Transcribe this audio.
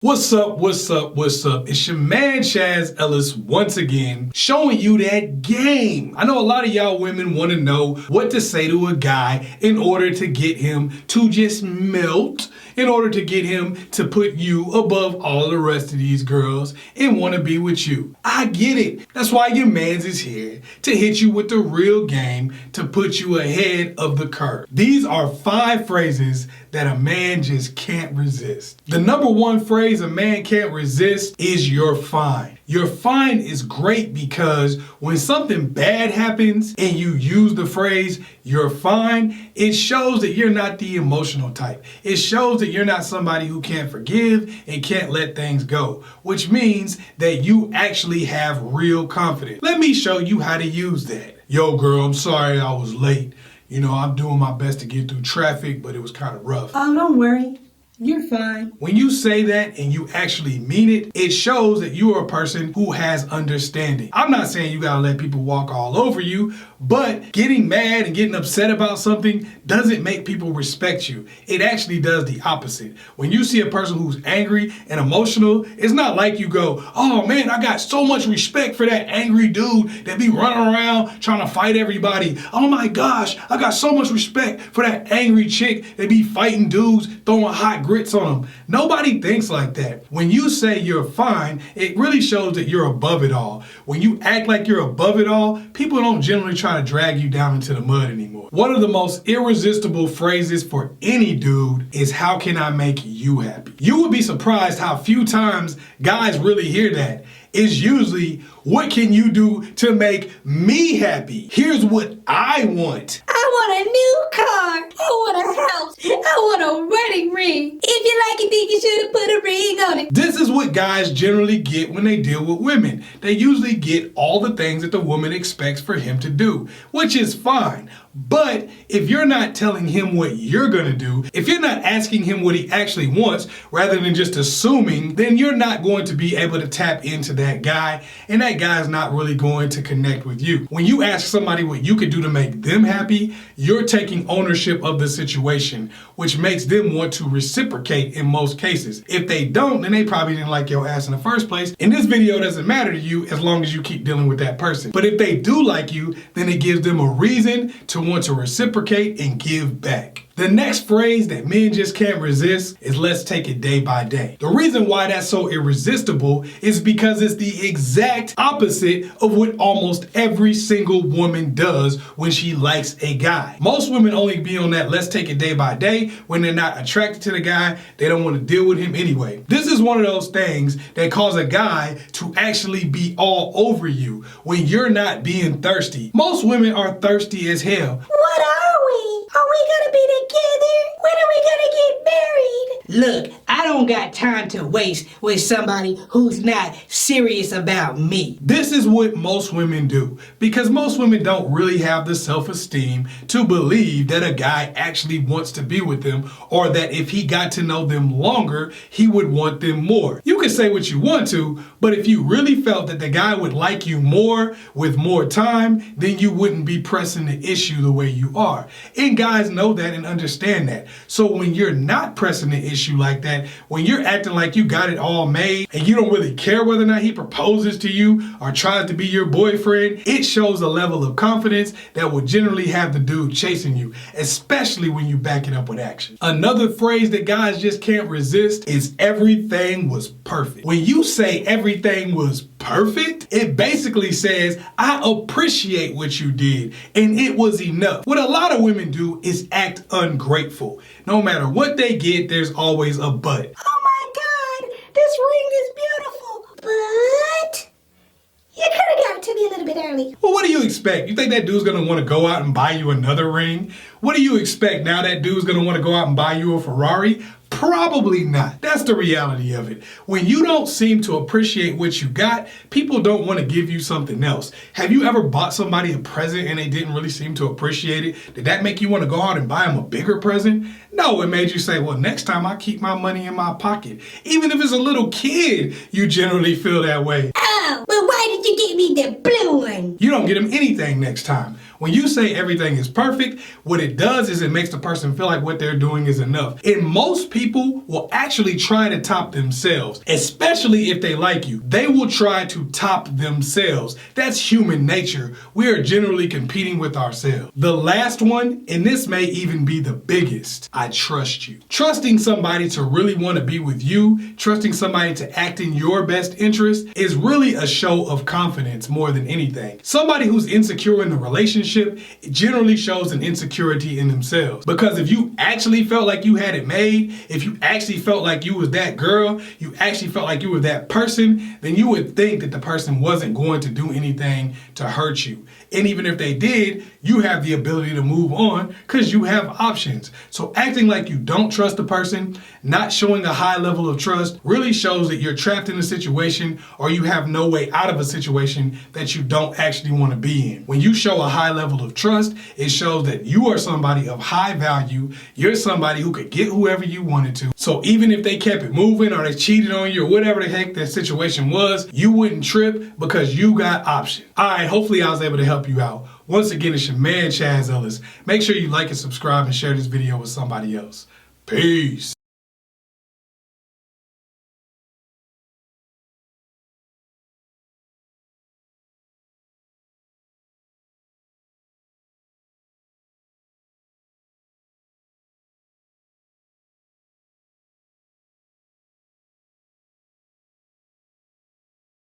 What's up, what's up, what's up? It's your man ChazzEllis once again showing you that game. I know a lot of y'all women want to know what to say to a guy in order to get him to just melt, in order to get him to put you above all the rest of these girls and want to be with you. I get it. That's why your man's is here to hit you with the real game to put you ahead of the curve. These are 5 phrases that a man just can't resist. The number 1 phrase a man can't resist is "you're fine." You're fine is great because when something bad happens and you use the phrase "you're fine," it shows that you're not the emotional type. It shows that you're not somebody who can't forgive and can't let things go, which means that you actually have real confidence. Let me show you how to use that. Yo, girl, I'm sorry I was late. You know, I'm doing my best to get through traffic, but it was kind of rough. Oh, don't worry. You're fine. When you say that and you actually mean it, it shows that you are a person who has understanding. I'm not saying you gotta let people walk all over you, but getting mad and getting upset about something doesn't make people respect you. It actually does the opposite. When you see a person who's angry and emotional, it's not like you go, "Oh man, I got so much respect for that angry dude that be running around trying to fight everybody. Oh my gosh, I got so much respect for that angry chick that be fighting dudes, throwing hot grits on them." Nobody thinks like that. When you say you're fine, it really shows that you're above it all. When you act like you're above it all, people don't generally try to drag you down into the mud anymore. One of the most irresistible phrases for any dude is "how can I make you happy?" You would be surprised how few times guys really hear that. It's usually, "what can you do to make me happy? Here's what I want." I want a new car. I want a house. I want a wedding ring. If you like it, then you should have put a ring on it. This is what guys generally get when they deal with women. They usually get all the things that the woman expects for him to do, which is fine. But if you're not telling him what you're gonna do, if you're not asking him what he actually wants, rather than just assuming, then you're not going to be able to tap into that guy, and that guy's not really going to connect with you. When you ask somebody what you could do to make them happy, you're taking ownership of the situation, which makes them want to reciprocate in most cases. If they don't, then they probably didn't like your ass in the first place, and this video doesn't matter to you as long as you keep dealing with that person. But if they do like you, then it gives them a reason to want to reciprocate and give back. The next phrase that men just can't resist is "let's take it day by day." The reason why that's so irresistible is because it's the exact opposite of what almost every single woman does when she likes a guy. Most women only be on that "let's take it day by day" when they're not attracted to the guy, they don't want to deal with him anyway. This is one of those things that cause a guy to actually be all over you when you're not being thirsty. Most women are thirsty as hell. What are we? Are we gonna be together? When are we gonna get married? Look, I don't got time to waste with somebody who's not serious about me. This is what most women do because most women don't really have the self-esteem to believe that a guy actually wants to be with them, or that if he got to know them longer, he would want them more. You can say what you want to, but if you really felt that the guy would like you more with more time, then you wouldn't be pressing the issue the way you are. And guys know that and understand that. So when you're not pressing the issue like that, when you're acting like you got it all made and you don't really care whether or not he proposes to you or tries to be your boyfriend, it shows a level of confidence that will generally have the dude chasing you, especially when you back it up with action. Another phrase that guys just can't resist is "everything was perfect." When you say everything was perfect, it basically says, "I appreciate what you did and it was enough." What a lot of women do is act ungrateful. No matter what they get, there's always a but. Oh my God, this ring is beautiful, but you could have got it to me a little bit early. Well, what do you expect? You think that dude's gonna want to go out and buy you another ring? What do you expect? Now that dude's gonna want to go out and buy you a Ferrari? Probably not. That's the reality of it. When you don't seem to appreciate what you got, people don't want to give you something else. Have you ever bought somebody a present and they didn't really seem to appreciate it? Did that make you want to go out and buy them a bigger present? No, it made you say, "well, next time I keep my money in my pocket." Even if it's a little kid, you generally feel that way. Oh, but why did you get me the blue one? You don't get him anything next time. When you say everything is perfect, what it does is it makes the person feel like what they're doing is enough. And most people will actually try to top themselves, especially if they like you. They will try to top themselves. That's human nature. We are generally competing with ourselves. The last one, and this may even be the biggest, I trust you. Trusting somebody to really want to be with you, trusting somebody to act in your best interest is really a show of confidence more than anything. Somebody who's insecure in the relationship generally shows an insecurity in themselves. Because if you actually felt like you had it made, if you actually felt like you was that girl, you actually felt like you were that person, then you would think that the person wasn't going to do anything to hurt you. And even if they did, you have the ability to move on because you have options. So acting like you don't trust the person, not showing a high level of trust, really shows that you're trapped in a situation or you have no way out of a situation that you don't actually want to be in. When you show a high level of trust, it shows that you are somebody of high value. You're somebody who could get whoever you wanted to. So even if they kept it moving or they cheated on you or whatever the heck that situation was, you wouldn't trip because you got options. All right, hopefully I was able to help you out. Once again, it's your man, ChazzEllis. Make sure you like and subscribe and share this video with somebody else. Peace.